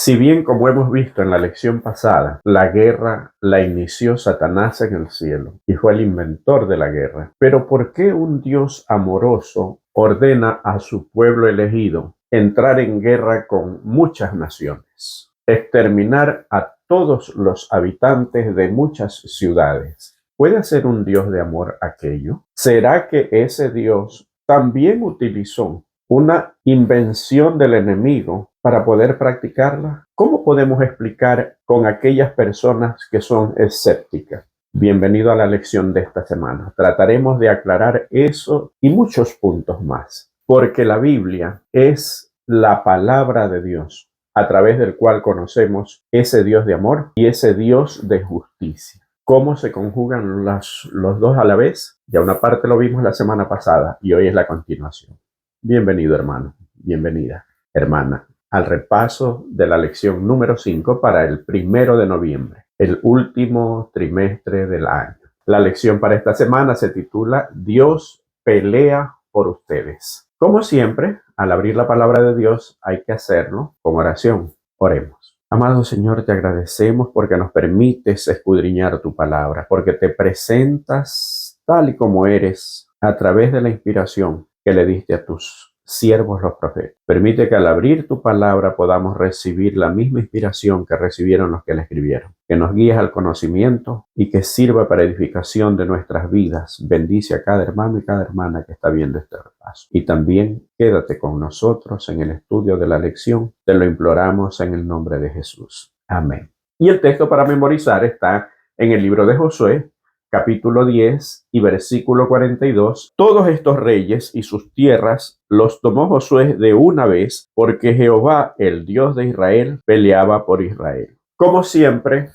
Si bien, como hemos visto en la lección pasada, la guerra la inició Satanás en el cielo y fue el inventor de la guerra, pero ¿por qué un Dios amoroso ordena a su pueblo elegido entrar en guerra con muchas naciones, exterminar a todos los habitantes de muchas ciudades? ¿Puede ser un Dios de amor aquello? ¿Será que ese Dios también utilizó una invención del enemigo para poder practicarla? ¿Cómo podemos explicar con aquellas personas que son escépticas? Bienvenido a la lección de esta semana. Trataremos de aclarar eso y muchos puntos más, porque la Biblia es la palabra de Dios, a través del cual conocemos ese Dios de amor y ese Dios de justicia. ¿Cómo se conjugan los dos a la vez? Ya una parte lo vimos la semana pasada y hoy es la continuación. Bienvenido, hermano. Bienvenida, hermana, al repaso de la lección número 5 para el 1 de noviembre, el último trimestre del año. La lección para esta semana se titula Dios pelea por ustedes. Como siempre, al abrir la palabra de Dios hay que hacerlo con oración. Oremos. Amado Señor, te agradecemos porque nos permites escudriñar tu palabra, porque te presentas tal y como eres a través de la inspiración que le diste a tus siervos los profetas. Permite que al abrir tu palabra podamos recibir la misma inspiración que recibieron los que la escribieron. Que nos guíes al conocimiento y que sirva para edificación de nuestras vidas. Bendice a cada hermano y cada hermana que está viendo este repaso. Y también quédate con nosotros en el estudio de la lección. Te lo imploramos en el nombre de Jesús. Amén. Y el texto para memorizar está en el libro de Josué, capítulo 10 y versículo 42. Todos estos reyes y sus tierras los tomó Josué de una vez, porque Jehová, el Dios de Israel, peleaba por Israel. Como siempre,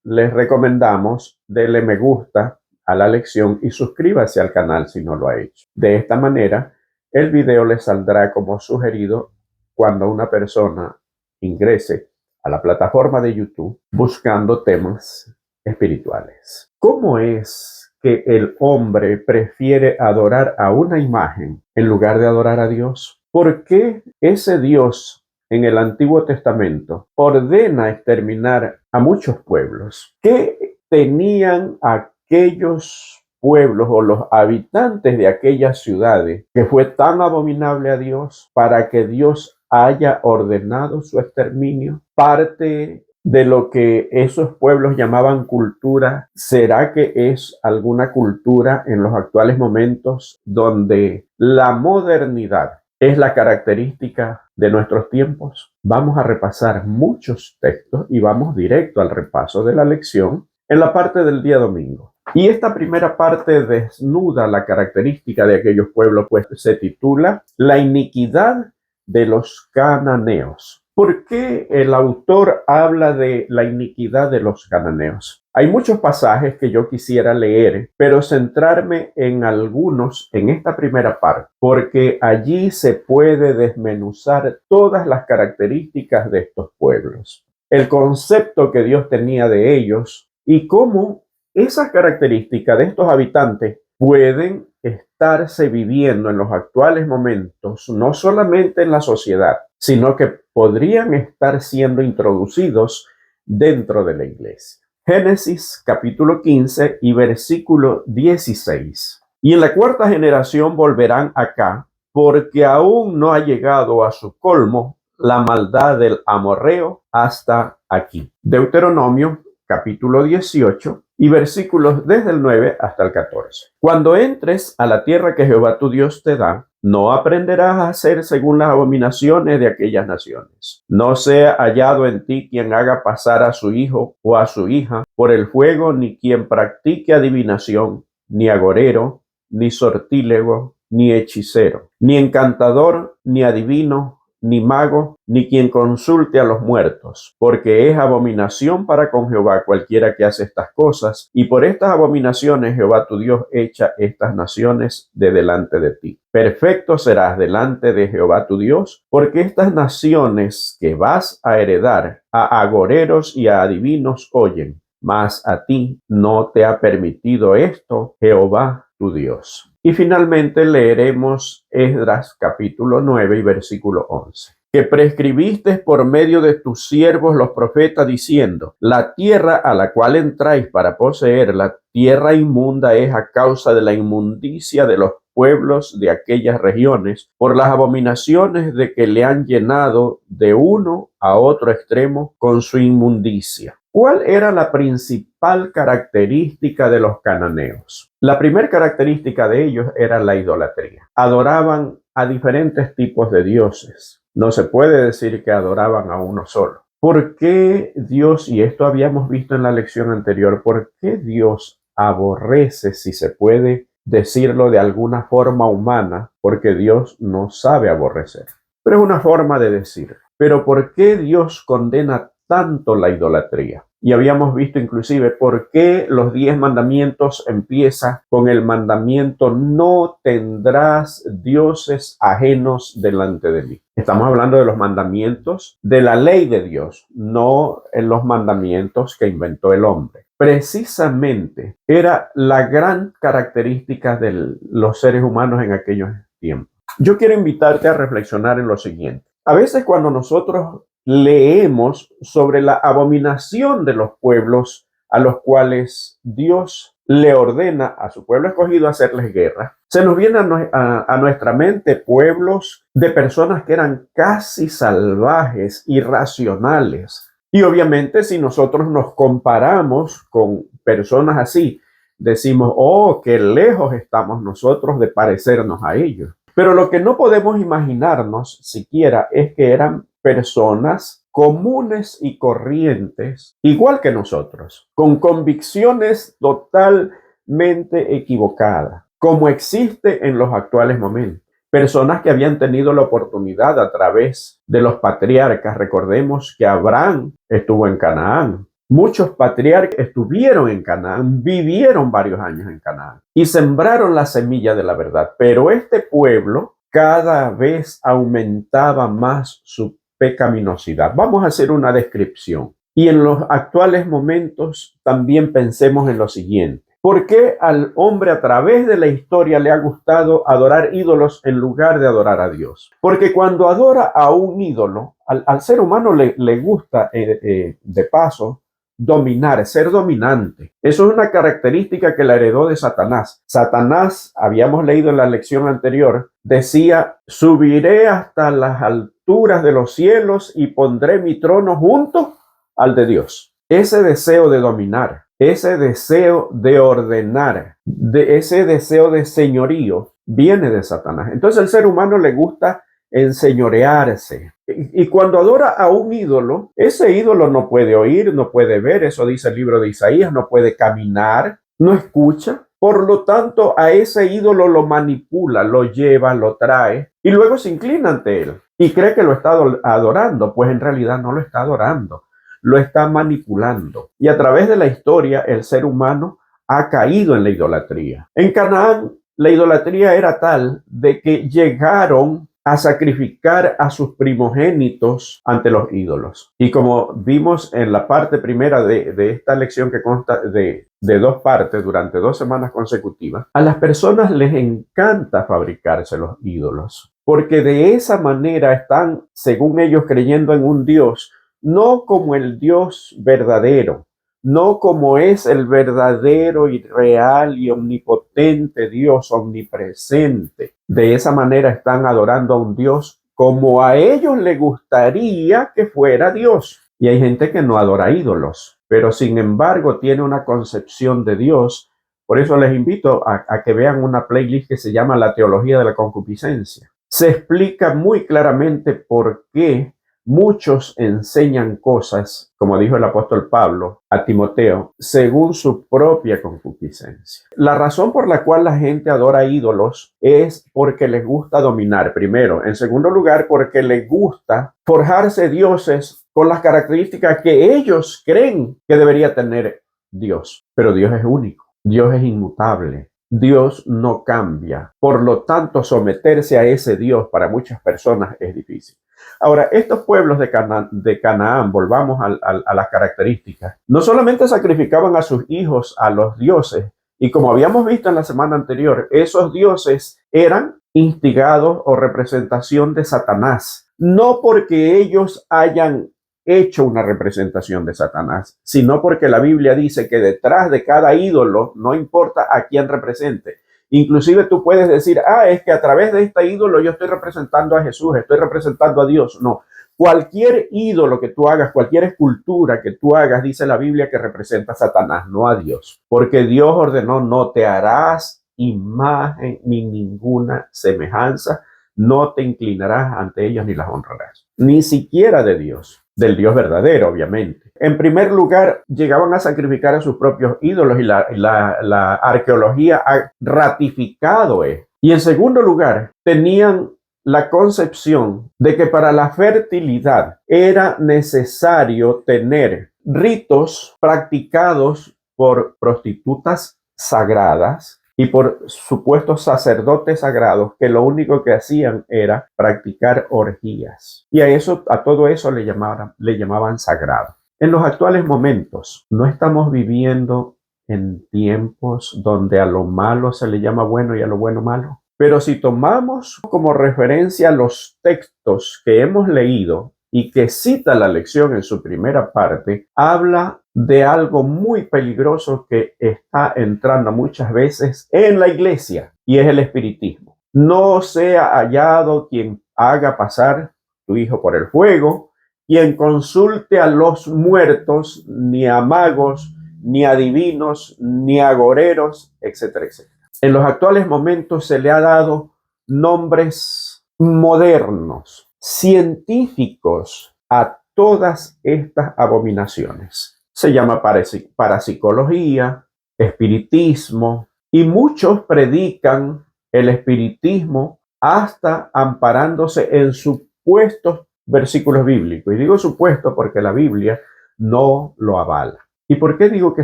les recomendamos denle me gusta a la lección y suscríbase al canal si no lo ha hecho. De esta manera, el video les saldrá como sugerido cuando una persona ingrese a la plataforma de YouTube buscando temas espirituales. ¿Cómo es que el hombre prefiere adorar a una imagen en lugar de adorar a Dios? ¿Por qué ese Dios en el Antiguo Testamento ordena exterminar a muchos pueblos? ¿Qué tenían aquellos pueblos o los habitantes de aquellas ciudades que fue tan abominable a Dios para que Dios haya ordenado su exterminio? Parte de lo que esos pueblos llamaban cultura, ¿será que es alguna cultura en los actuales momentos donde la modernidad es la característica de nuestros tiempos? Vamos a repasar muchos textos y vamos directo al repaso de la lección en la parte del día domingo. Y esta primera parte desnuda la característica de aquellos pueblos, pues se titula La iniquidad de los cananeos. ¿Por qué el autor habla de la iniquidad de los cananeos? Hay muchos pasajes que yo quisiera leer, pero centrarme en algunos en esta primera parte, porque allí se puede desmenuzar todas las características de estos pueblos, el concepto que Dios tenía de ellos y cómo esas características de estos habitantes pueden estarse viviendo en los actuales momentos, no solamente en la sociedad, sino que podrían estar siendo introducidos dentro de la iglesia. Génesis capítulo 15 y versículo 16. Y en la cuarta generación volverán acá, porque aún no ha llegado a su colmo la maldad del amorreo hasta aquí. Deuteronomio capítulo 18 y versículos desde el 9 hasta el 14. Cuando entres a la tierra que Jehová tu Dios te da, no aprenderás a hacer según las abominaciones de aquellas naciones. No sea hallado en ti quien haga pasar a su hijo o a su hija por el fuego, ni quien practique adivinación, ni agorero, ni sortílego, ni hechicero, ni encantador, ni adivino, ni mago, ni quien consulte a los muertos, porque es abominación para con Jehová cualquiera que hace estas cosas, y por estas abominaciones Jehová tu Dios echa estas naciones de delante de ti. Perfecto serás delante de Jehová tu Dios, porque estas naciones que vas a heredar a agoreros y a adivinos oyen, mas a ti no te ha permitido esto Jehová tu Dios. Y finalmente leeremos Esdras capítulo 9 y versículo 11. que prescribiste por medio de tus siervos los profetas, diciendo: la tierra a la cual entráis para poseerla, tierra inmunda es a causa de la inmundicia de los pueblos de aquellas regiones, por las abominaciones de que le han llenado de uno a otro extremo con su inmundicia. ¿Cuál era la principal característica de los cananeos? La primera característica de ellos era la idolatría. Adoraban a diferentes tipos de dioses. No se puede decir que adoraban a uno solo. ¿Por qué Dios, y esto habíamos visto en la lección anterior, por qué Dios aborrece, si se puede decirlo de alguna forma humana? Porque Dios no sabe aborrecer, pero es una forma de decir. Pero ¿por qué Dios condena tanto la idolatría? Y habíamos visto inclusive por qué los 10 mandamientos empiezan con el mandamiento: no tendrás dioses ajenos delante de mí. Estamos hablando de los mandamientos de la ley de Dios, no en los mandamientos que inventó el hombre. Precisamente era la gran característica de los seres humanos en aquellos tiempos. Yo quiero invitarte a reflexionar en lo siguiente. A veces cuando nosotros leemos sobre la abominación de los pueblos a los cuales Dios le ordena a su pueblo escogido hacerles guerra, se nos viene a nuestra mente pueblos de personas que eran casi salvajes, irracionales. Y obviamente si nosotros nos comparamos con personas así, decimos: oh, qué lejos estamos nosotros de parecernos a ellos. Pero lo que no podemos imaginarnos siquiera es que eran personas comunes y corrientes, igual que nosotros, con convicciones totalmente equivocadas, como existe en los actuales momentos. Personas que habían tenido la oportunidad a través de los patriarcas. Recordemos que Abraham estuvo en Canaán. Muchos patriarcas estuvieron en Canaán, vivieron varios años en Canaán y sembraron la semilla de la verdad. Pero este pueblo cada vez aumentaba más su pecaminosidad. Vamos a hacer una descripción. Y en los actuales momentos también pensemos en lo siguiente: ¿por qué al hombre a través de la historia le ha gustado adorar ídolos en lugar de adorar a Dios? Porque cuando adora a un ídolo, al ser humano le gusta, de paso, dominar, ser dominante. Eso es una característica que la heredó de Satanás. Satanás, habíamos leído en la lección anterior, decía: subiré hasta las alturas de los cielos y pondré mi trono junto al de Dios. Ese deseo de dominar, ese deseo de ordenar, ese deseo de señorío viene de Satanás. Entonces al ser humano le gusta enseñorearse. Y cuando adora a un ídolo, ese ídolo no puede oír, no puede ver, eso dice el libro de Isaías, no puede caminar, no escucha. Por lo tanto, a ese ídolo lo manipula, lo lleva, lo trae y luego se inclina ante él y cree que lo está adorando, pues en realidad no lo está adorando, lo está manipulando. Y a través de la historia, el ser humano ha caído en la idolatría. En Canaán, la idolatría era tal de que llegaron a sacrificar a sus primogénitos ante los ídolos. Y como vimos en la parte primera de esta lección, que consta de 2 partes durante 2 semanas consecutivas, a las personas les encanta fabricarse los ídolos, porque de esa manera están, según ellos, creyendo en un Dios, no como el Dios verdadero, no como es el verdadero y real y omnipotente Dios, omnipresente. De esa manera están adorando a un Dios como a ellos les gustaría que fuera Dios. Y hay gente que no adora ídolos, pero sin embargo tiene una concepción de Dios. Por eso les invito a que vean una playlist que se llama La Teología de la Concupiscencia. Se explica muy claramente por qué muchos enseñan cosas, como dijo el apóstol Pablo a Timoteo, según su propia concupiscencia. La razón por la cual la gente adora ídolos es porque les gusta dominar, primero. En segundo lugar, porque les gusta forjarse dioses con las características que ellos creen que debería tener Dios. Pero Dios es único, Dios es inmutable. Dios no cambia. Por lo tanto, someterse a ese Dios para muchas personas es difícil. Ahora, estos pueblos de Canaán, volvamos a las características, no solamente sacrificaban a sus hijos a los dioses, y como habíamos visto en la semana anterior, esos dioses eran instigados o representación de Satanás. no porque ellos hayan hecho una representación de Satanás, sino porque la Biblia dice que detrás de cada ídolo, no importa a quién represente, inclusive tú puedes decir, es que a través de este ídolo yo estoy representando a Jesús, estoy representando a Dios. No, cualquier ídolo que tú hagas, cualquier escultura que tú hagas, dice la Biblia que representa a Satanás, no a Dios, porque Dios ordenó, no te harás imagen ni ninguna semejanza, no te inclinarás ante ellos ni las honrarás, ni siquiera de Dios, del Dios verdadero, obviamente. En primer lugar, llegaban a sacrificar a sus propios ídolos y la arqueología ha ratificado esto. Y en segundo lugar, tenían la concepción de que para la fertilidad era necesario tener ritos practicados por prostitutas sagradas y por supuestos sacerdotes sagrados que lo único que hacían era practicar orgías. Y a todo eso le llamaban sagrado. En los actuales momentos no estamos viviendo en tiempos donde a lo malo se le llama bueno y a lo bueno malo. Pero si tomamos como referencia los textos que hemos leído y que cita la lección en su primera parte, habla de algo muy peligroso que está entrando muchas veces en la iglesia, y es el espiritismo. No sea hallado quien haga pasar tu hijo por el fuego, quien consulte a los muertos, ni a magos, ni a adivinos, ni a agoreros, etcétera, etcétera. En los actuales momentos se le ha dado nombres modernos, científicos a todas estas abominaciones. Se llama parapsicología, espiritismo, y muchos predican el espiritismo hasta amparándose en supuestos versículos bíblicos. Y digo supuesto porque la Biblia no lo avala. ¿Y por qué digo que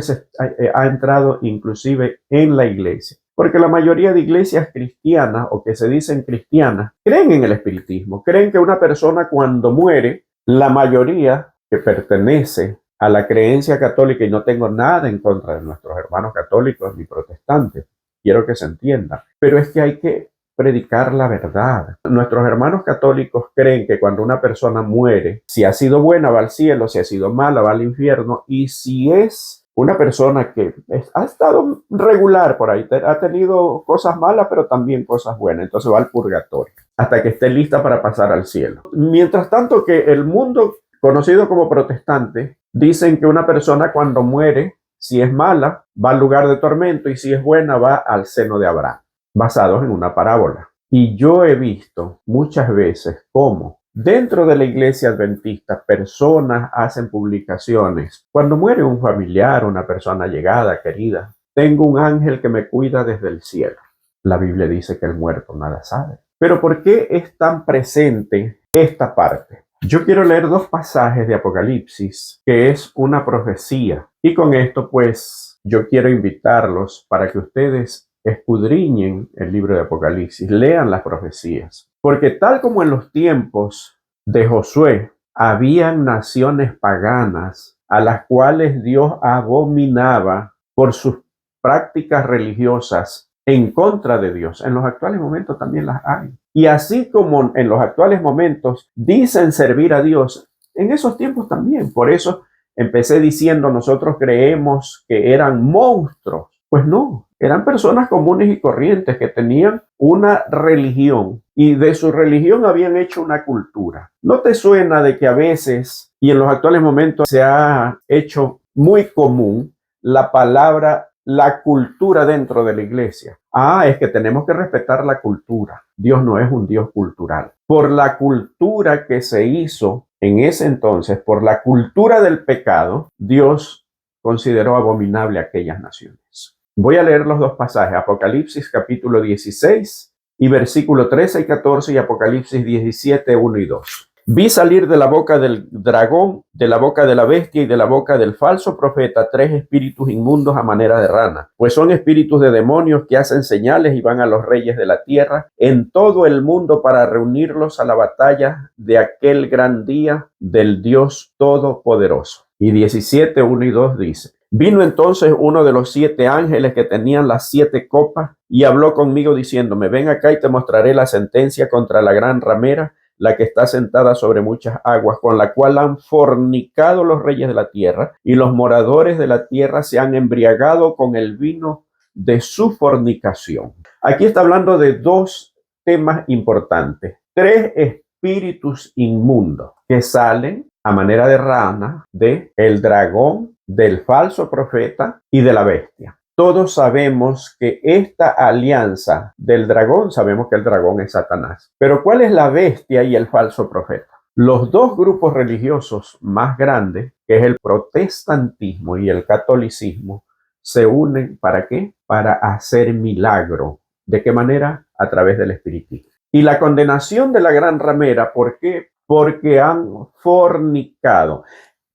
se ha entrado inclusive en la iglesia? Porque la mayoría de iglesias cristianas o que se dicen cristianas creen en el espiritismo, creen que una persona cuando muere, la mayoría que pertenece a la creencia católica, y no tengo nada en contra de nuestros hermanos católicos ni protestantes, quiero que se entienda, pero es que hay que predicar la verdad. Nuestros hermanos católicos creen que cuando una persona muere, si ha sido buena va al cielo, si ha sido mala va al infierno, y si es una persona que ha estado regular por ahí, ha tenido cosas malas, pero también cosas buenas, entonces va al purgatorio, hasta que esté lista para pasar al cielo. Mientras tanto que el mundo conocido como protestante, dicen que una persona cuando muere, si es mala, va al lugar de tormento, y si es buena, va al seno de Abraham, basados en una parábola. Y yo he visto muchas veces cómo dentro de la iglesia adventista personas hacen publicaciones. Cuando muere un familiar, una persona llegada, querida, tengo un ángel que me cuida desde el cielo. La Biblia dice que el muerto nada sabe. Pero ¿por qué es tan presente esta parte? Yo quiero leer dos pasajes de Apocalipsis, que es una profecía. Y con esto, pues, yo quiero invitarlos para que ustedes escudriñen el libro de Apocalipsis, lean las profecías. Porque tal como en los tiempos de Josué, habían naciones paganas a las cuales Dios abominaba por sus prácticas religiosas en contra de Dios. En los actuales momentos también las hay. Y así como en los actuales momentos dicen servir a Dios, en esos tiempos también. Por eso empecé diciendo, nosotros creemos que eran monstruos. Pues no, eran personas comunes y corrientes que tenían una religión y de su religión habían hecho una cultura. ¿No te suena de que a veces y en los actuales momentos se ha hecho muy común la palabra la cultura dentro de la iglesia? Es que tenemos que respetar la cultura. Dios no es un Dios cultural. Por la cultura que se hizo en ese entonces, por la cultura del pecado, Dios consideró abominable a aquellas naciones. Voy a leer los dos pasajes, Apocalipsis capítulo 16 y versículo 13 y 14 y Apocalipsis 17, 1 y 2. Vi salir de la boca del dragón, de la boca de la bestia y de la boca del falso profeta 3 espíritus inmundos a manera de rana, pues son espíritus de demonios que hacen señales y van a los reyes de la tierra en todo el mundo para reunirlos a la batalla de aquel gran día del Dios Todopoderoso. Y 17, 1 y 2 dice: Vino entonces uno de los 7 ángeles que tenían las 7 copas y habló conmigo diciéndome: ven acá y te mostraré la sentencia contra la gran ramera, la que está sentada sobre muchas aguas, con la cual han fornicado los reyes de la tierra, y los moradores de la tierra se han embriagado con el vino de su fornicación. Aquí está hablando de dos temas importantes. Tres espíritus inmundos que salen a manera de rana de el dragón, del falso profeta y de la bestia. Todos sabemos que esta alianza del dragón, sabemos que el dragón es Satanás. Pero ¿cuál es la bestia y el falso profeta? Los dos grupos religiosos más grandes, que es el protestantismo y el catolicismo, se unen ¿para qué? Para hacer milagro. ¿De qué manera? A través del espiritismo. Y la condenación de la gran ramera, ¿por qué? Porque han fornicado.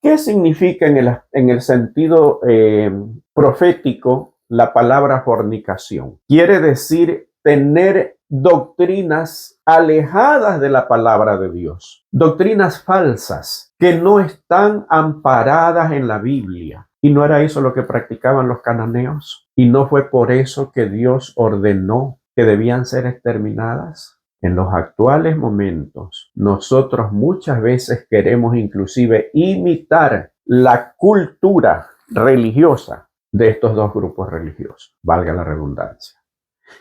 ¿Qué significa en el sentido profético la palabra fornicación? Quiere decir tener doctrinas alejadas de la palabra de Dios, doctrinas falsas que no están amparadas en la Biblia. ¿Y no era eso lo que practicaban los cananeos? ¿Y no fue por eso que Dios ordenó que debían ser exterminadas? En los actuales momentos, nosotros muchas veces queremos inclusive imitar la cultura religiosa de estos dos grupos religiosos, valga la redundancia.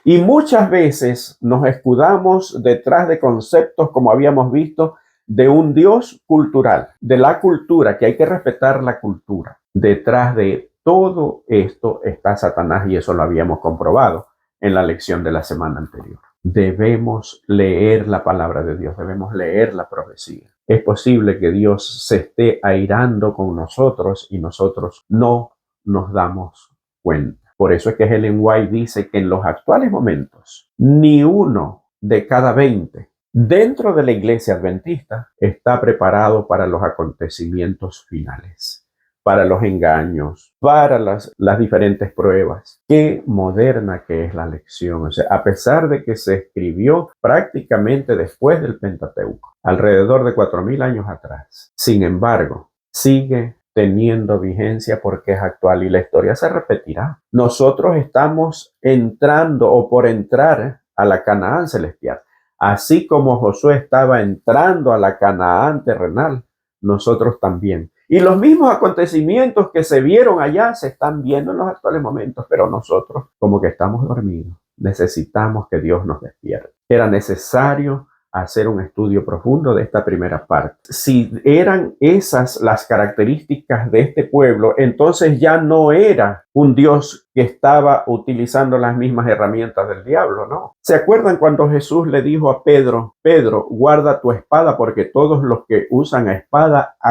Y muchas veces nos escudamos detrás de conceptos, como habíamos visto, de un Dios cultural, de la cultura, que hay que respetar la cultura. Detrás de todo esto está Satanás, y eso lo habíamos comprobado en la lección de la semana anterior. Debemos leer la palabra de Dios, debemos leer la profecía. Es posible que Dios se esté airando con nosotros y nosotros no nos damos cuenta. Por eso es que Ellen White dice que en los actuales momentos, ni uno de cada 20 dentro de la iglesia adventista está preparado para los acontecimientos finales, para los engaños, para las diferentes pruebas. Qué moderna que es la lección. O sea, a pesar de que se escribió prácticamente después del Pentateuco, alrededor de 4000 años atrás, sin embargo, sigue teniendo vigencia porque es actual y la historia se repetirá. Nosotros estamos entrando o por entrar a la Canaán celestial. Así como Josué estaba entrando a la Canaán terrenal, nosotros también. Y los mismos acontecimientos que se vieron allá se están viendo en los actuales momentos, pero nosotros, como que estamos dormidos, necesitamos que Dios nos despierte. Era necesario hacer un estudio profundo de esta primera parte. Si eran esas las características de este pueblo, entonces ya no era un Dios que estaba utilizando las mismas herramientas del diablo, ¿no? ¿Se acuerdan cuando Jesús le dijo a Pedro, Pedro, guarda tu espada porque todos los que usan a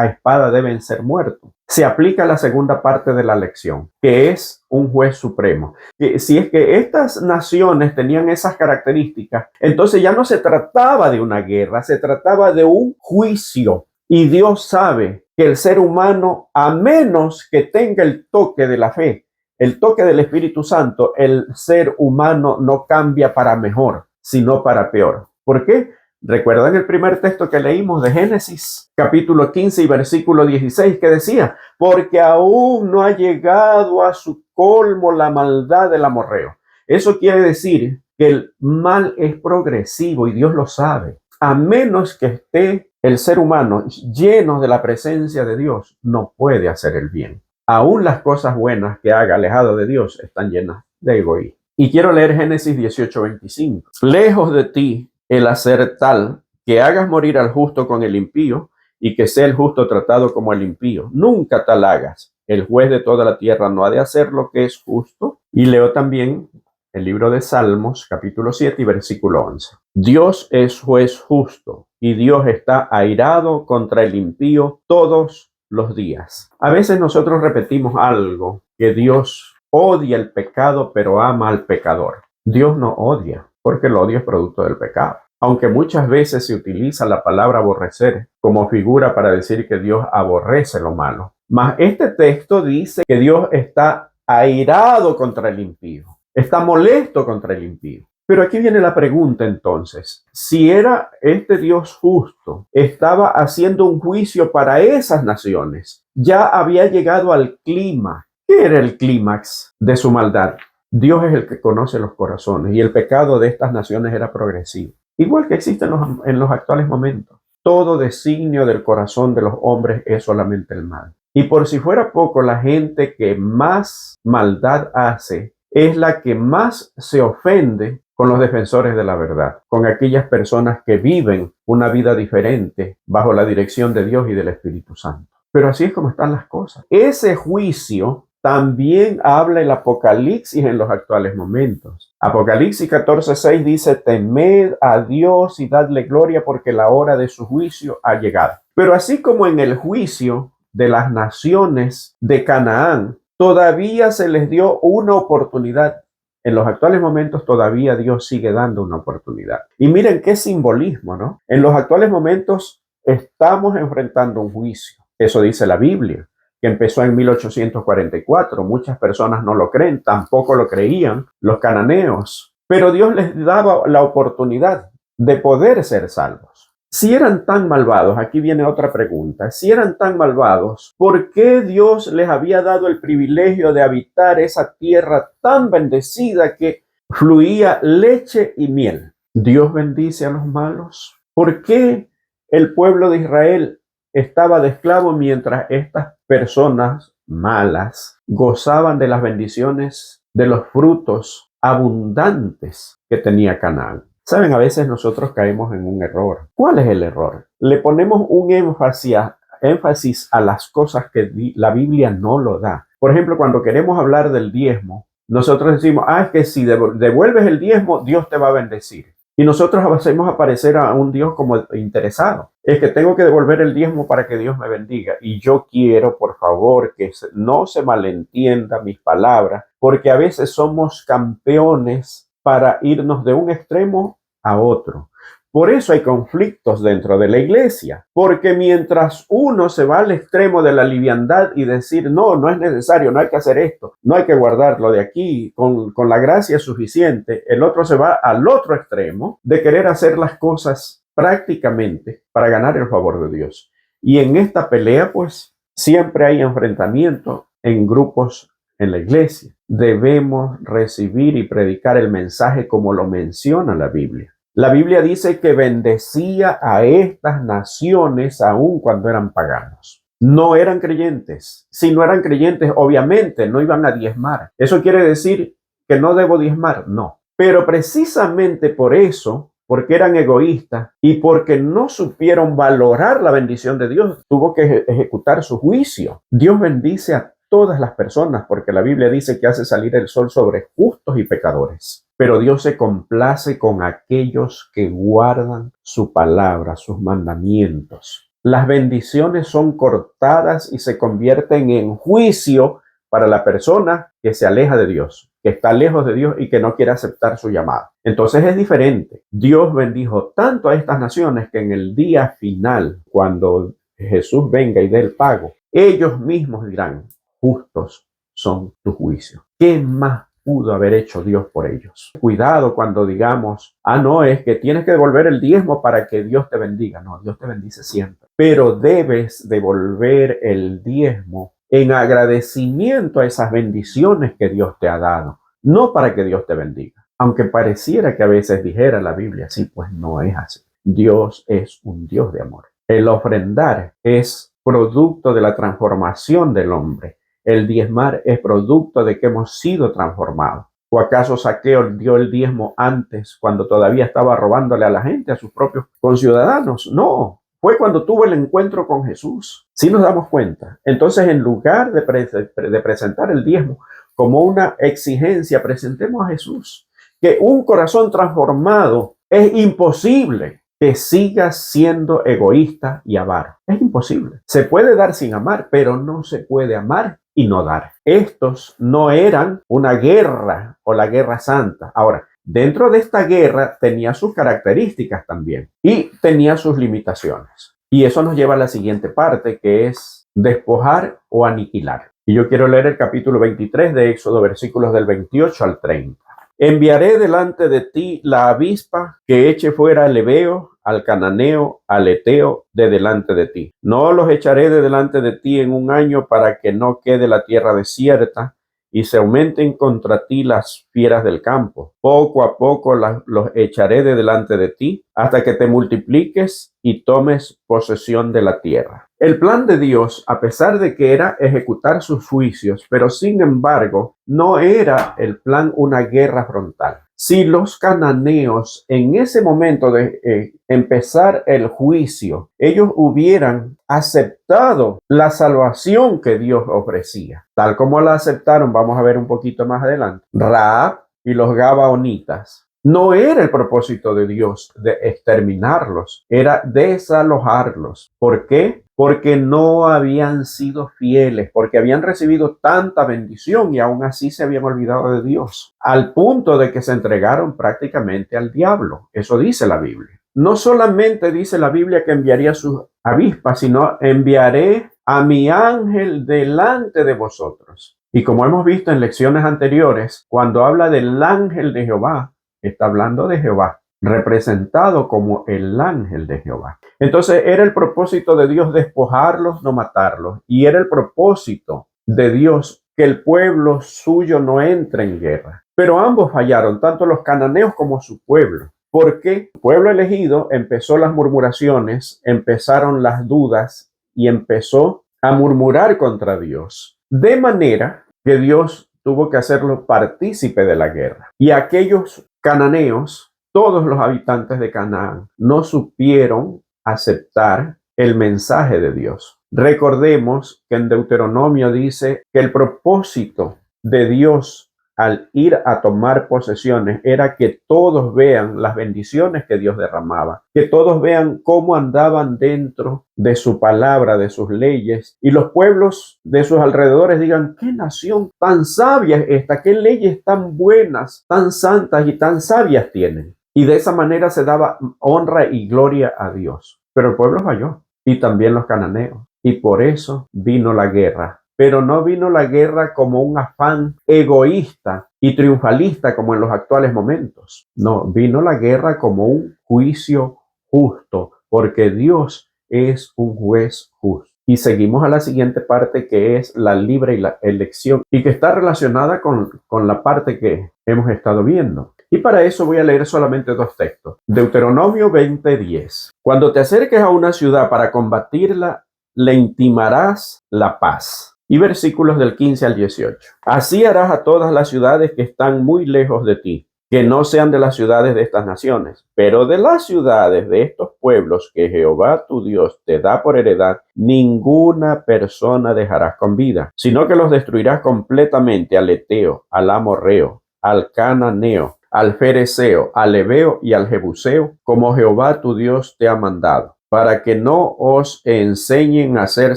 espada deben ser muertos? Se aplica la segunda parte de la lección, que es un juez supremo. Que si es que estas naciones tenían esas características, entonces ya no se trataba de una guerra, se trataba de un juicio. Y Dios sabe que el ser humano, a menos que tenga el toque de la fe, el toque del Espíritu Santo, el ser humano no cambia para mejor, sino para peor. ¿Por qué? ¿Recuerdan el primer texto que leímos de Génesis, capítulo 15 y versículo 16, que decía? Porque aún no ha llegado a su colmo la maldad del amorreo. Eso quiere decir que el mal es progresivo y Dios lo sabe. A menos que esté el ser humano lleno de la presencia de Dios, no puede hacer el bien. Aún las cosas buenas que haga alejado de Dios están llenas de egoísmo. Y quiero leer Génesis 18:25. Lejos de ti el hacer tal que hagas morir al justo con el impío y que sea el justo tratado como el impío. Nunca tal hagas. El juez de toda la tierra no ha de hacer lo que es justo. Y leo también el libro de Salmos, capítulo 7 y versículo 11. Dios es juez justo y Dios está airado contra el impío todos los días. A veces nosotros repetimos algo, que Dios odia el pecado pero ama al pecador. Dios no odia, porque el odio es producto del pecado. Aunque muchas veces se utiliza la palabra aborrecer como figura para decir que Dios aborrece lo malo. Mas este texto dice que Dios está airado contra el impío, está molesto contra el impío. Pero aquí viene la pregunta entonces, si era este Dios justo, estaba haciendo un juicio para esas naciones, ya había llegado al clima. ¿Qué era el clímax de su maldad? Dios es el que conoce los corazones y el pecado de estas naciones era progresivo. igual que existe en los actuales momentos. Todo designio del corazón de los hombres es solamente el mal. Y por si fuera poco, la gente que más maldad hace es la que más se ofende con los defensores de la verdad, con aquellas personas que viven una vida diferente bajo la dirección de Dios y del Espíritu Santo. Pero así es como están las cosas. Ese juicio también habla el Apocalipsis en los actuales momentos. Apocalipsis 14:6 dice: temed a Dios y dadle gloria porque la hora de su juicio ha llegado. Pero así como en el juicio de las naciones de Canaán, todavía se les dio una oportunidad. En los actuales momentos todavía Dios sigue dando una oportunidad. Y miren qué simbolismo, ¿no? En los actuales momentos estamos enfrentando un juicio. Eso dice la Biblia, que empezó en 1844. Muchas personas no lo creen, tampoco lo creían los cananeos. Pero Dios les daba la oportunidad de poder ser salvos. Si eran tan malvados, aquí viene otra pregunta, si eran tan malvados, ¿por qué Dios les había dado el privilegio de habitar esa tierra tan bendecida que fluía leche y miel? ¿Dios bendice a los malos? ¿Por qué el pueblo de Israel estaba de esclavo mientras estas personas malas gozaban de las bendiciones, de los frutos abundantes que tenía Canaán? Saben, a veces nosotros caemos en un error. ¿Cuál es el error? Le ponemos un énfasis a las cosas que la Biblia no lo da. Por ejemplo, cuando queremos hablar del diezmo, nosotros decimos, es que si devuelves el diezmo, Dios te va a bendecir. Y nosotros hacemos aparecer a un Dios como interesado. Es que tengo que devolver el diezmo para que Dios me bendiga. Y yo quiero, por favor, que no se malentienda mis palabras, porque a veces somos campeones para irnos de un extremo a otro. Por eso hay conflictos dentro de la iglesia, porque mientras uno se va al extremo de la liviandad y decir, no es necesario, no hay que hacer esto, no hay que guardarlo de aquí, con la gracia suficiente, el otro se va al otro extremo de querer hacer las cosas prácticamente para ganar el favor de Dios. Y en esta pelea, pues, siempre hay enfrentamiento en grupos en la iglesia. Debemos recibir y predicar el mensaje como lo menciona la Biblia. La Biblia dice que bendecía a estas naciones aun cuando eran paganos. No eran creyentes. Si no eran creyentes, obviamente no iban a diezmar. ¿Eso quiere decir que no debo diezmar? No. Pero precisamente por eso, porque eran egoístas y porque no supieron valorar la bendición de Dios, tuvo que ejecutar su juicio. Dios bendice a todas las personas, porque la Biblia dice que hace salir el sol sobre justos y pecadores. Pero Dios se complace con aquellos que guardan su palabra, sus mandamientos. Las bendiciones son cortadas y se convierten en juicio para la persona que se aleja de Dios, que está lejos de Dios y que no quiere aceptar su llamado. Entonces es diferente. Dios bendijo tanto a estas naciones que en el día final, cuando Jesús venga y dé el pago, ellos mismos dirán, justos son tus juicios. ¿Qué más pudo haber hecho Dios por ellos? Cuidado cuando digamos, no, es que tienes que devolver el diezmo para que Dios te bendiga. No, Dios te bendice siempre. Pero debes devolver el diezmo en agradecimiento a esas bendiciones que Dios te ha dado, no para que Dios te bendiga. Aunque pareciera que a veces dijera la Biblia, sí, pues no es así. Dios es un Dios de amor. El ofrendar es producto de la transformación del hombre. El diezmar es producto de que hemos sido transformados. ¿O acaso Zaqueo dio el diezmo antes, cuando todavía estaba robándole a la gente, a sus propios conciudadanos? No, fue cuando tuvo el encuentro con Jesús. Sí nos damos cuenta. Entonces, en lugar de presentar el diezmo como una exigencia, presentemos a Jesús. Que un corazón transformado es imposible que sigas siendo egoísta y avaro. Es imposible. Se puede dar sin amar, pero no se puede amar y no dar. Estos no eran una guerra o la guerra santa. Ahora, dentro de esta guerra tenía sus características también y tenía sus limitaciones. Y eso nos lleva a la siguiente parte, que es despojar o aniquilar. Y yo quiero leer el capítulo 23 de Éxodo, versículos del 28 al 30. Enviaré delante de ti la avispa que eche fuera al heveo, al cananeo, al eteo de delante de ti. No los echaré de delante de ti en un año para que no quede la tierra desierta y se aumenten contra ti las fieras del campo. Poco a poco los echaré de delante de ti hasta que te multipliques y tomes posesión de la tierra. El plan de Dios, a pesar de que era ejecutar sus juicios, pero sin embargo, no era el plan una guerra frontal. Si los cananeos en ese momento de empezar el juicio, ellos hubieran aceptado la salvación que Dios ofrecía, tal como la aceptaron, vamos a ver un poquito más adelante, Rahab y los gabaonitas. No era el propósito de Dios de exterminarlos, era desalojarlos. ¿Por qué? Porque no habían sido fieles, porque habían recibido tanta bendición y aún así se habían olvidado de Dios, al punto de que se entregaron prácticamente al diablo. Eso dice la Biblia. No solamente dice la Biblia que enviaría sus avispas, sino enviaré a mi ángel delante de vosotros. Y como hemos visto en lecciones anteriores, cuando habla del ángel de Jehová, está hablando de Jehová, representado como el ángel de Jehová. Entonces era el propósito de Dios despojarlos, no matarlos. Y era el propósito de Dios que el pueblo suyo no entre en guerra. Pero ambos fallaron, tanto los cananeos como su pueblo. Porque el pueblo elegido empezó las murmuraciones, empezaron las dudas y empezó a murmurar contra Dios. De manera que Dios tuvo que hacerlo partícipe de la guerra. Y aquellos cananeos, todos los habitantes de Canaán, no supieron aceptar el mensaje de Dios. Recordemos que en Deuteronomio dice que el propósito de Dios al ir a tomar posesiones era que todos vean las bendiciones que Dios derramaba, que todos vean cómo andaban dentro de su palabra, de sus leyes, y los pueblos de sus alrededores digan: qué nación tan sabia es esta, qué leyes tan buenas, tan santas y tan sabias tienen. Y de esa manera se daba honra y gloria a Dios. Pero el pueblo falló, y también los cananeos, y por eso vino la guerra. Pero no vino la guerra como un afán egoísta y triunfalista como en los actuales momentos. No, vino la guerra como un juicio justo, porque Dios es un juez justo. Y seguimos a la siguiente parte, que es la libre elección, y que está relacionada con la parte que hemos estado viendo. Y para eso voy a leer solamente dos textos. Deuteronomio 20:10. Cuando te acerques a una ciudad para combatirla, le intimarás la paz. Y versículos del 15 al 18. Así harás a todas las ciudades que están muy lejos de ti, que no sean de las ciudades de estas naciones, pero de las ciudades de estos pueblos que Jehová tu Dios te da por heredad, ninguna persona dejarás con vida, sino que los destruirás completamente: al Eteo, al Amorreo, al Cananeo, al Fereceo, al Heveo y al Jebuseo, como Jehová tu Dios te ha mandado, para que no os enseñen a hacer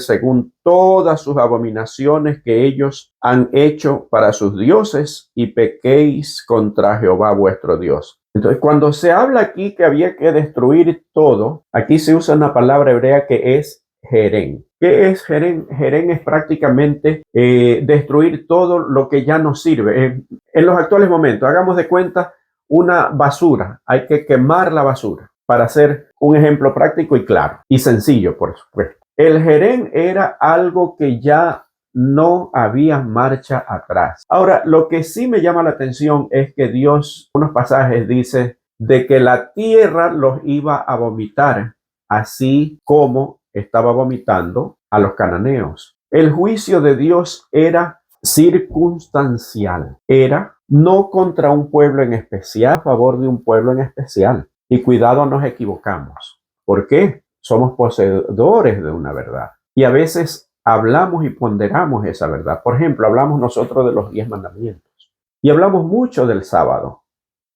según todas sus abominaciones que ellos han hecho para sus dioses, y pequéis contra Jehová vuestro Dios. Entonces, cuando se habla aquí que había que destruir todo, aquí se usa una palabra hebrea que es jerén. ¿Qué es jerén? Jerén es prácticamente destruir todo lo que ya no sirve. En los actuales momentos, hagamos de cuenta una basura, hay que quemar la basura, para hacer un ejemplo práctico y claro y sencillo, por supuesto. El jerén era algo que ya no había marcha atrás. Ahora, lo que sí me llama la atención es que Dios, en unos pasajes, dice de que la tierra los iba a vomitar, así como estaba vomitando a los cananeos. El juicio de Dios era circunstancial, era no contra un pueblo en especial, a favor de un pueblo en especial. Y cuidado, nos equivocamos. ¿Por qué? Somos poseedores de una verdad. Y a veces hablamos y ponderamos esa verdad. Por ejemplo, hablamos nosotros de los 10 mandamientos. Y hablamos mucho del sábado.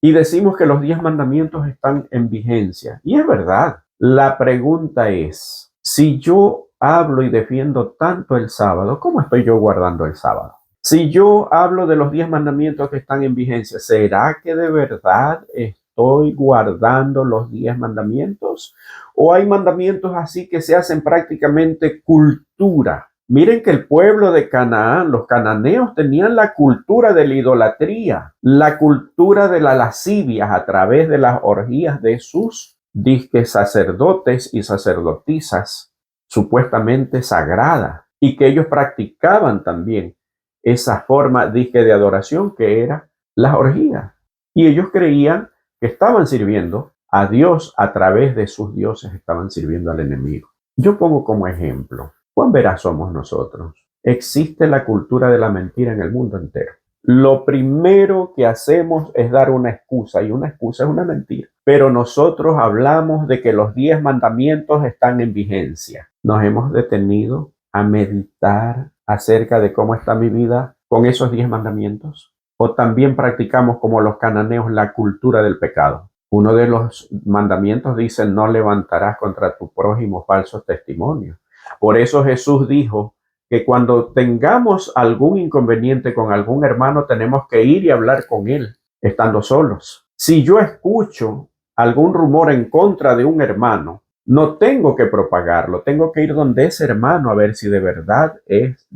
Y decimos que los 10 mandamientos están en vigencia. Y es verdad. La pregunta es, si yo hablo y defiendo tanto el sábado, ¿cómo estoy yo guardando el sábado? Si yo hablo de los 10 mandamientos que están en vigencia, ¿será que de verdad estoy guardando los 10 mandamientos? ¿O hay mandamientos así que se hacen prácticamente cultura? Miren que el pueblo de Canaán, los cananeos, tenían la cultura de la idolatría, la cultura de las lascivias a través de las orgías de sus disque sacerdotes y sacerdotisas supuestamente sagradas, y que ellos practicaban también esa forma disque de adoración que era las orgías. Y ellos creían que estaban sirviendo a Dios a través de sus dioses, estaban sirviendo al enemigo. Yo pongo como ejemplo, ¿cuán veraz somos nosotros? Existe la cultura de la mentira en el mundo entero. Lo primero que hacemos es dar una excusa, y una excusa es una mentira. Pero nosotros hablamos de que los 10 mandamientos están en vigencia. Nos hemos detenido a meditar acerca de cómo está mi vida con esos 10 mandamientos. O también practicamos como los cananeos la cultura del pecado. Uno de los mandamientos dice: no levantarás contra tu prójimo falsos testimonios. Por eso Jesús dijo que cuando tengamos algún inconveniente con algún hermano, tenemos que ir y hablar con él, estando solos. Si yo escucho algún rumor en contra de un hermano, no tengo que propagarlo, tengo que ir donde ese hermano a ver si de verdad es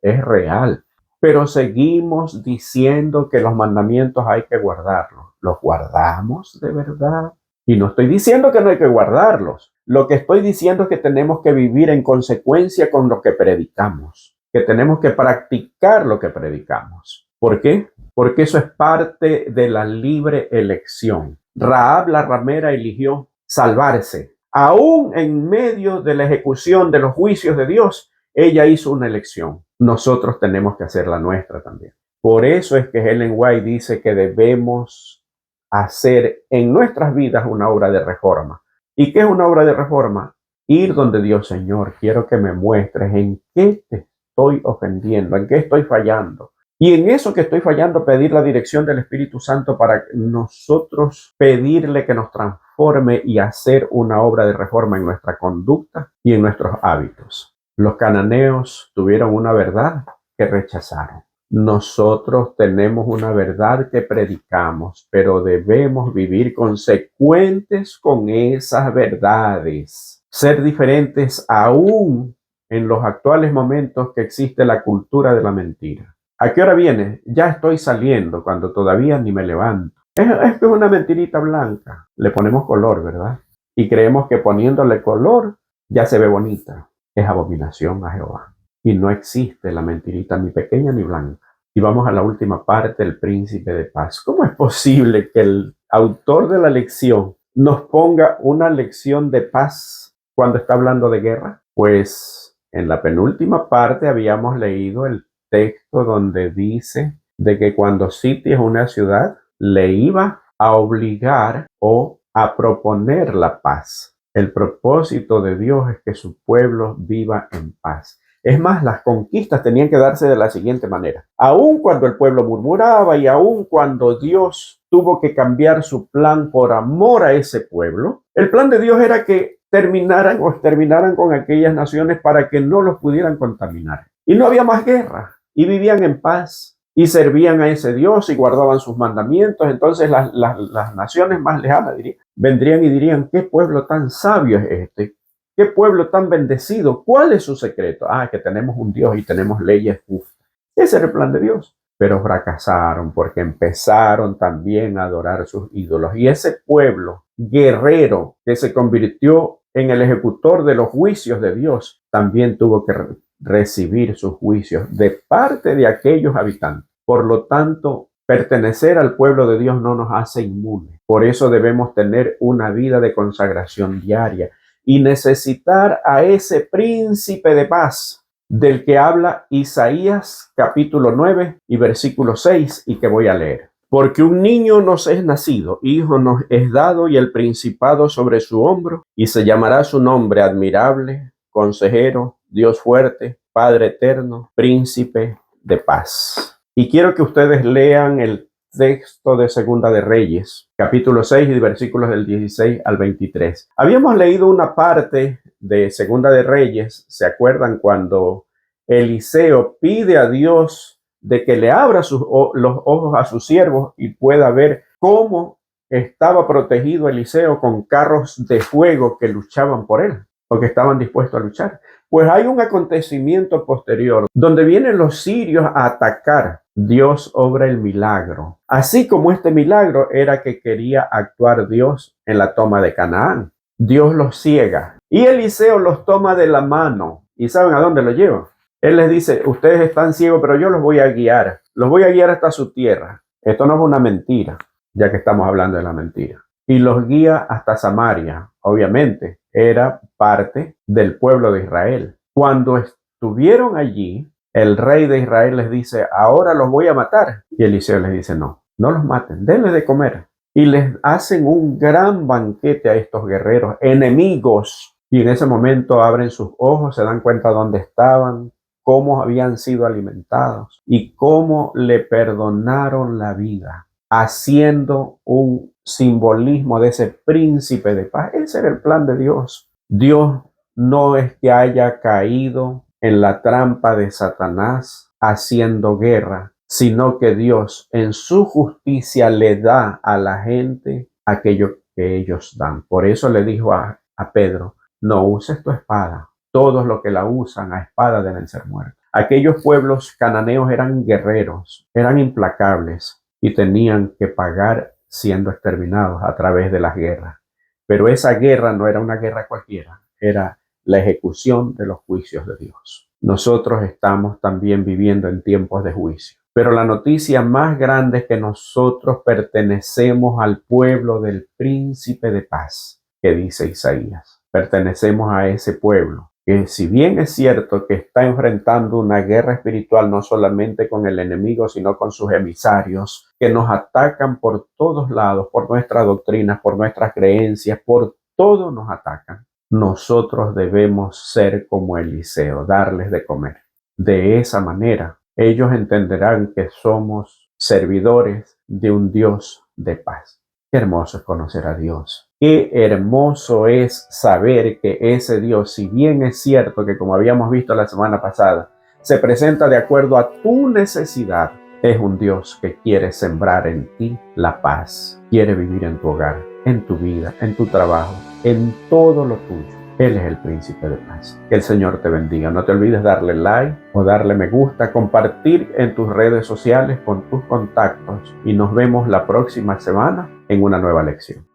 real. Pero seguimos diciendo que los mandamientos hay que guardarlos. ¿Los guardamos de verdad? Y no estoy diciendo que no hay que guardarlos. Lo que estoy diciendo es que tenemos que vivir en consecuencia con lo que predicamos, que tenemos que practicar lo que predicamos. ¿Por qué? Porque eso es parte de la libre elección. Rahab la ramera eligió salvarse. Aún en medio de la ejecución de los juicios de Dios, ella hizo una elección. Nosotros tenemos que hacer la nuestra también. Por eso es que Ellen White dice que debemos hacer en nuestras vidas una obra de reforma. ¿Y qué es una obra de reforma? Ir donde Dios: Señor, quiero que me muestres en qué te estoy ofendiendo, en qué estoy fallando. Y en eso que estoy fallando, pedir la dirección del Espíritu Santo para nosotros pedirle que nos transforme y hacer una obra de reforma en nuestra conducta y en nuestros hábitos. Los cananeos tuvieron una verdad que rechazaron. Nosotros tenemos una verdad que predicamos, pero debemos vivir consecuentes con esas verdades. Ser diferentes aún en los actuales momentos que existe la cultura de la mentira. ¿A qué hora viene? Ya estoy saliendo, cuando todavía ni me levanto. Es una mentirita blanca. Le ponemos color, ¿verdad? Y creemos que poniéndole color ya se ve bonita. Es abominación a Jehová. Y no existe la mentirita ni pequeña ni blanca. Y vamos a la última parte, el príncipe de paz. ¿Cómo es posible que el autor de la lección nos ponga una lección de paz cuando está hablando de guerra? Pues en la penúltima parte habíamos leído el texto donde dice de que cuando sitias una ciudad, le iba a obligar o a proponer la paz. El propósito de Dios es que su pueblo viva en paz. Es más, las conquistas tenían que darse de la siguiente manera. Aun cuando el pueblo murmuraba y aun cuando Dios tuvo que cambiar su plan por amor a ese pueblo, el plan de Dios era que terminaran o exterminaran con aquellas naciones para que no los pudieran contaminar. Y no había más guerra y vivían en paz y servían a ese Dios y guardaban sus mandamientos. Entonces las naciones más lejanas vendrían y dirían: ¿qué pueblo tan sabio es este? ¿Qué pueblo tan bendecido? ¿Cuál es su secreto? Que tenemos un Dios y tenemos leyes justas. Ese era el plan de Dios. Pero fracasaron porque empezaron también a adorar sus ídolos. Y ese pueblo guerrero que se convirtió en el ejecutor de los juicios de Dios, también tuvo que recibir sus juicios de parte de aquellos habitantes. Por lo tanto, pertenecer al pueblo de Dios no nos hace inmunes. Por eso debemos tener una vida de consagración diaria y necesitar a ese príncipe de paz del que habla Isaías capítulo 9 y versículo 6, y que voy a leer. Porque un niño nos es nacido, hijo nos es dado, y el principado sobre su hombro, y se llamará su nombre admirable, consejero, Dios fuerte, Padre eterno, príncipe de paz. Y quiero que ustedes lean el texto de Segunda de Reyes, capítulo 6 y versículos del 16 al 23. Habíamos leído una parte de Segunda de Reyes, ¿se acuerdan? Cuando Eliseo pide a Dios de que le abra los ojos a sus siervos y pueda ver cómo estaba protegido Eliseo con carros de fuego que luchaban por él, o que estaban dispuestos a luchar. Pues hay un acontecimiento posterior donde vienen los sirios a atacar. Dios obra el milagro. Así como este milagro era que quería actuar Dios en la toma de Canaán. Dios los ciega y Eliseo los toma de la mano. ¿Y saben a dónde lo lleva? Él les dice, ustedes están ciegos, pero yo los voy a guiar. Los voy a guiar hasta su tierra. Esto no es una mentira, ya que estamos hablando de la mentira. Y los guía hasta Samaria. Obviamente, era parte del pueblo de Israel. Cuando estuvieron allí, el rey de Israel les dice, ahora los voy a matar. Y Eliseo les dice, no, no los maten, denles de comer. Y les hacen un gran banquete a estos guerreros, enemigos. Y en ese momento abren sus ojos, se dan cuenta dónde estaban, cómo habían sido alimentados y cómo le perdonaron la vida, haciendo un simbolismo de ese príncipe de paz. Ese era el plan de Dios. Dios no es que haya caído en la trampa de Satanás haciendo guerra, sino que Dios en su justicia le da a la gente aquello que ellos dan. Por eso le dijo a Pedro, no uses tu espada. Todos los que la usan a espada deben ser muertos. Aquellos pueblos cananeos eran guerreros, eran implacables y tenían que pagar siendo exterminados a través de las guerras. Pero esa guerra no era una guerra cualquiera, era la ejecución de los juicios de Dios. Nosotros estamos también viviendo en tiempos de juicio. Pero la noticia más grande es que nosotros pertenecemos al pueblo del príncipe de paz, que dice Isaías. Pertenecemos a ese pueblo, que si bien es cierto que está enfrentando una guerra espiritual no solamente con el enemigo, sino con sus emisarios, que nos atacan por todos lados, por nuestras doctrinas, por nuestras creencias, por todo nos atacan. Nosotros debemos ser como Eliseo, darles de comer. De esa manera, ellos entenderán que somos servidores de un Dios de paz. Qué hermoso es conocer a Dios. Qué hermoso es saber que ese Dios, si bien es cierto que como habíamos visto la semana pasada, se presenta de acuerdo a tu necesidad, es un Dios que quiere sembrar en ti la paz, quiere vivir en tu hogar, en tu vida, en tu trabajo, en todo lo tuyo. Él es el príncipe de paz. Que el Señor te bendiga. No te olvides darle like o darle me gusta, compartir en tus redes sociales con tus contactos y nos vemos la próxima semana en una nueva lección.